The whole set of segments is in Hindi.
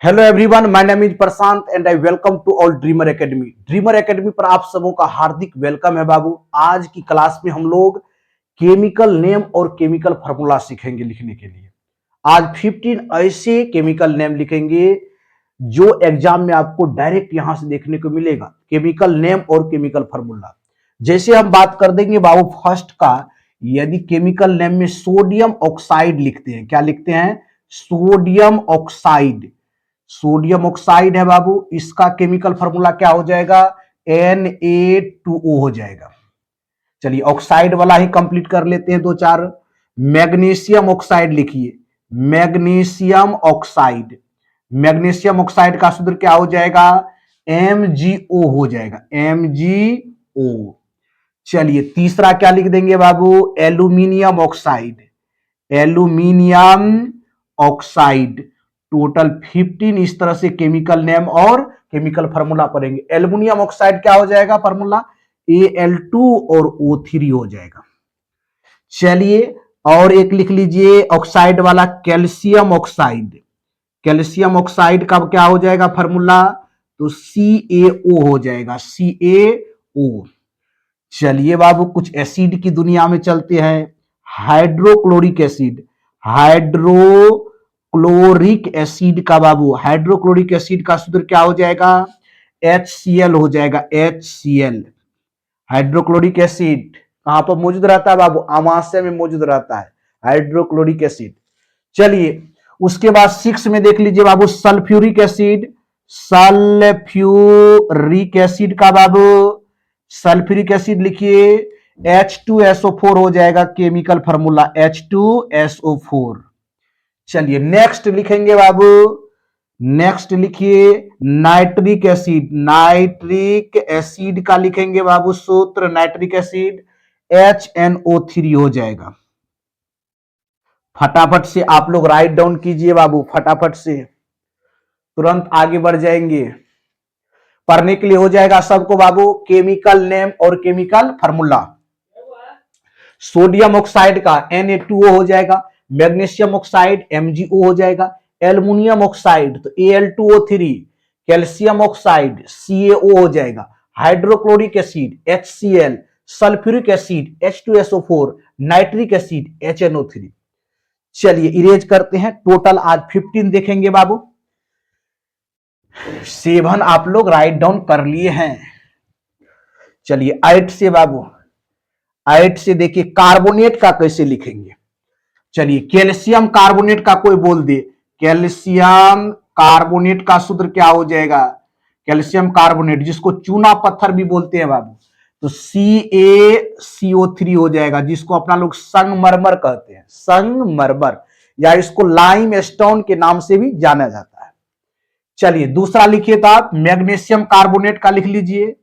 Hello everyone, my name is Prashant and I welcome to all dreamer academy. Dreamer academy पर आप सबों का हार्दिक वेलकम है बाबू। आज की क्लास में हम लोग केमिकल नेम और केमिकल फार्मूला सीखेंगे लिखने के लिए। आज 15 ऐसे केमिकल नेम लिखेंगे जो एग्जाम में आपको डायरेक्ट यहां से देखने को मिलेगा। केमिकल नेम और केमिकल फार्मूला जैसे हम बात कर देंगे बाबू फर्स्ट का। यदि केमिकल नेम में सोडियम ऑक्साइड लिखते हैं, क्या लिखते हैं? Sodium oxide. सोडियम ऑक्साइड है बाबू, इसका केमिकल फार्मूला क्या हो जाएगा? Na2O हो जाएगा। चलिए ऑक्साइड वाला ही कंप्लीट कर लेते हैं दो चार। मैग्नीशियम ऑक्साइड लिखिए, मैग्नीशियम ऑक्साइड। मैग्नीशियम ऑक्साइड का सूत्र क्या हो जाएगा? MgO हो जाएगा, MgO। चलिए तीसरा क्या लिख देंगे बाबू? Aluminium oxide, aluminium oxide. Total 15 इस तरह से केमिकल नेम और केमिकल फार्मूला पढ़ेंगे। एल्यूमिनियम ऑक्साइड क्या हो जाएगा फार्मूला? Al2 और O3 हो जाएगा। चलिए और एक लिख लीजिए ऑक्साइड वाला, कैल्शियम ऑक्साइड। कैल्शियम ऑक्साइड का क्या हो जाएगा फार्मूला? तो CaO हो जाएगा, CaO। चलिए बाबू कुछ एसिड की दुनिया में चलते हैं। हाइड्रोक्लोरिक एसिड, हाइड्रोक्लोरिक एसिड का बाबू, हाइड्रोक्लोरिक एसिड का सूत्र क्या हो जाएगा? HCl हो जाएगा, HCl। हाइड्रोक्लोरिक एसिड कहां पर मौजूद रहता है बाबू? अमाशय में मौजूद रहता है हाइड्रोक्लोरिक एसिड। चलिए उसके बाद 6 में देख लीजिए बाबू, सल्फ्यूरिक एसिड। सल्फ्यूरिक एसिड का बाबू, सल्फ्यूरिक एसिड लिखिए, H2SO4 हो जाएगा केमिकल फार्मूला, H2SO4। चलिए नेक्स्ट लिखेंगे बाबू, नेक्स्ट लिखिए नाइट्रिक एसिड। नाइट्रिक एसिड का लिखेंगे बाबू सूत्र, नाइट्रिक एसिड HNO3 हो जाएगा। फटाफट से आप लोग राइट डाउन कीजिए बाबू, फटाफट से, तुरंत आगे बढ़ जाएंगे। पढ़ने के लिए हो जाएगा सबको बाबू केमिकल नेम और केमिकल फार्मूला। सोडियम ऑक्साइड का Na2O हो जाएगा, मैग्नीशियम ऑक्साइड MgO हो जाएगा, एल्युमिनियम ऑक्साइड तो Al2O3, कैल्शियम ऑक्साइड CaO हो जाएगा, hydrochloric acid HCl, sulphuric acid H2SO4, nitric acid HNO3। चलिए इरेज करते हैं। टोटल आज 15 देखेंगे बाबू। 7 आप लोग राइट डाउन कर लिए हैं। चलिए 8 से बाबू, 8 से देखिए कार्बोनेट का कैसे लिखेंगे। चलिए कैल्शियम कार्बोनेट का कोई बोल दे, कैल्शियम कार्बोनेट का सूत्र क्या हो जाएगा? कैल्शियम कार्बोनेट जिसको चूना पत्थर भी बोलते हैं बाबू, तो CaCO3 हो जाएगा, जिसको अपना लोग संगमरमर कहते हैं, संगमरमर, या इसको लाइम स्टोन के नाम से भी जाना जाता है। चलिए दूसरा लिखिए तो आप मैग्नीशियम कार्बोनेट का लिख लीजिए।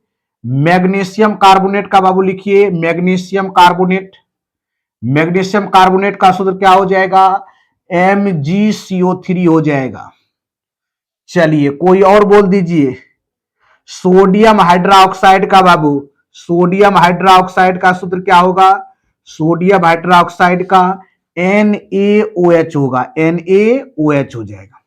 मैग्नीशियम कार्बोनेट का बाबू लिखिए, मैग्नीशियम कार्बोनेट। मैग्नीशियम कार्बोनेट का सूत्र क्या हो जाएगा? MgCO3 हो जाएगा। चलिए कोई और बोल दीजिए। सोडियम हाइड्रोक्साइड का बाबू, सोडियम हाइड्रोक्साइड का सूत्र क्या होगा? सोडियम हाइड्रोक्साइड का NaOH होगा, NaOH हो जाएगा।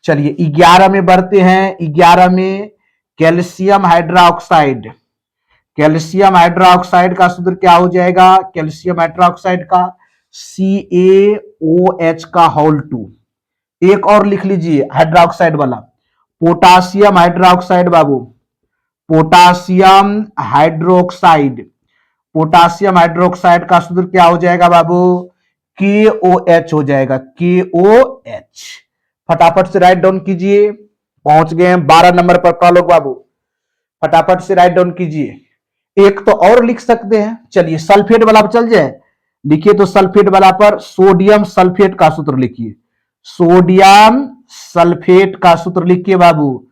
चलिए 11 में बढ़ते हैं। 11 में कैल्शियम हाइड्रोक्साइड, कैल्शियम हाइड्रोक्साइड का सूत्र क्या हो जाएगा? कैल्शियम हाइड्रोक्साइड का CaOH का होल 2। एक और लिख लीजिए हाइड्रोक्साइड वाला, पोटासियम हाइड्रोक्साइड बाबू, पोटासियम हाइड्रोक्साइड। पोटासियम हाइड्रोक्साइड का सूत्र क्या हो जाएगा बाबू? KOH हो जाएगा, KOH। फटाफट से राइट डाउन कीजिए। पहुंच गए हैं 12 नंबर पर का लोग बाबू, फटाफट से राइट डाउन कीजिए। एक तो और लिख सकते हैं। चलिए सल्फेट वाला पर चल जाए, लिखिए तो सल्फेट वाला पर सोडियम सल्फेट का सूत्र लिखिए। सोडियम सल्फेट का सूत्र लिखिए बाबू।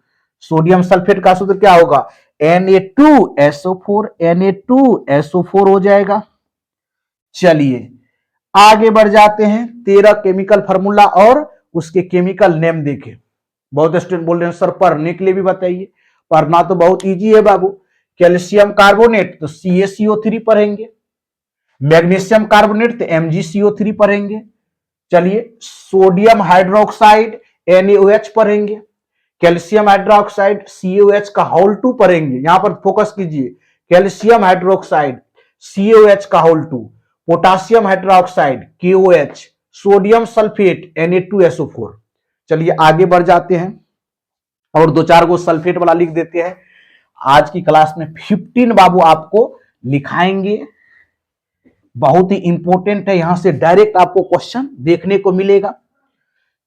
सोडियम सल्फेट का सूत्र क्या होगा? Na2SO4, Na2SO4 हो जाएगा। चलिए आगे बढ़ जाते हैं। 13 केमिकल फार्मूला और उसके केमिकल नेम देखें। बहुत स्टूडेंट बोल रहे हैं सर पढ़ने के लिए भी बताइए। पढ़ना तो बहुत इजी है बाबू। कैल्शियम कार्बोनेट तो CaCO3 पढ़ेंगे, मैग्नीशियम कार्बोनेट तो MgCO3 पढ़ेंगे। चलिए सोडियम हाइड्रोक्साइड NaOH पढ़ेंगे, कैल्शियम हाइड्रोक्साइड CaOH का होल 2 पढ़ेंगे, यहां पर फोकस कीजिए। कैल्शियम हाइड्रोक्साइड CaOH का whole 2, potassium hydroxide KOH, sodium sulphate Na2SO4। चलिए आगे बढ़ जाते हैं और दो चार गो सल्फेट वाला लिख देते हैं। आज की क्लास में 15 बाबू आपको लिखाएंगे, बहुत ही इंपॉर्टेंट है, यहां से डायरेक्ट आपको क्वेश्चन देखने को मिलेगा।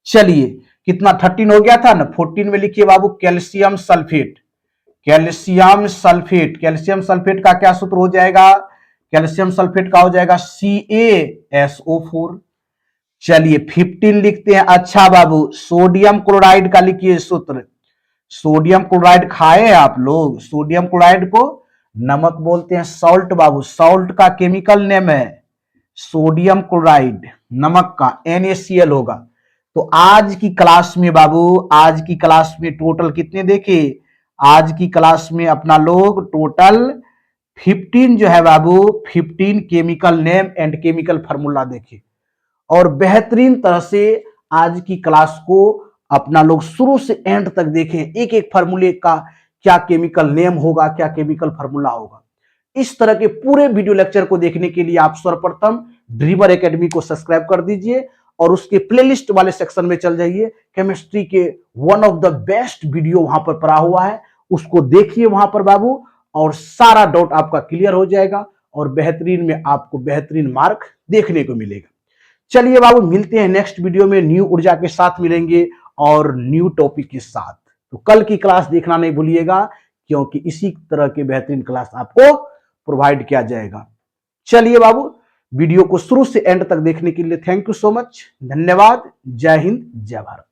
चलिए कितना 13 हो गया था ना, 14 में लिखिए बाबू calcium sulphate. Calcium sulphate, calcium sulphate का क्या सूत्र हो जाएगा? कैल्शियम सल्फेट का हो जाएगा CaSO4। चलिए 15 लिखते हैं। अच्छा बाबू सोडियम क्लोराइड का लिखिए सूत्र। सोडियम क्लोराइड खाए आप लोग? सोडियम क्लोराइड को नमक बोलते हैं, सॉल्ट बाबू, सॉल्ट का केमिकल नेम है सोडियम क्लोराइड, नमक का NaCl होगा। तो आज की क्लास में बाबू, आज की क्लास में टोटल कितने देखे? आज की क्लास में अपना लोग टोटल 15 जो है बाबू, 15 chemical name and chemical formula देखे और बेहतरीन तरह से आज की क्लास को अपना लोग शुरू से एंड तक देखें। एक एक फार्मूले का क्या केमिकल नेम होगा, क्या केमिकल फार्मूला होगा। इस तरह के पूरे वीडियो लेक्चर को देखने के लिए आप सर्वप्रथम ड्रीमर एकेडमी को सब्सक्राइब कर दीजिए और उसके प्लेलिस्ट वाले सेक्शन में चल जाइए। केमिस्ट्री के one of the best video वहां पर पड़ा हुआ है, उसको देखिए वहां पर बाबू, और सारा डाउट आपका क्लियर हो जाएगा और बेहतरीन में आपको बेहतरीन मार्क देखने को मिलेगा। चलिए बाबू मिलते हैं नेक्स्ट वीडियो में, न्यू ऊर्जा के साथ मिलेंगे और न्यू टॉपिक के साथ। तो कल की क्लास देखना नहीं भूलिएगा, क्योंकि इसी तरह के बेहतरीन क्लास आपको प्रोवाइड किया जाएगा। चलिए बाबू, वीडियो को शुरू से एंड तक देखने के लिए थैंक यू सो मच, धन्यवाद। जय हिंद, जय भारत।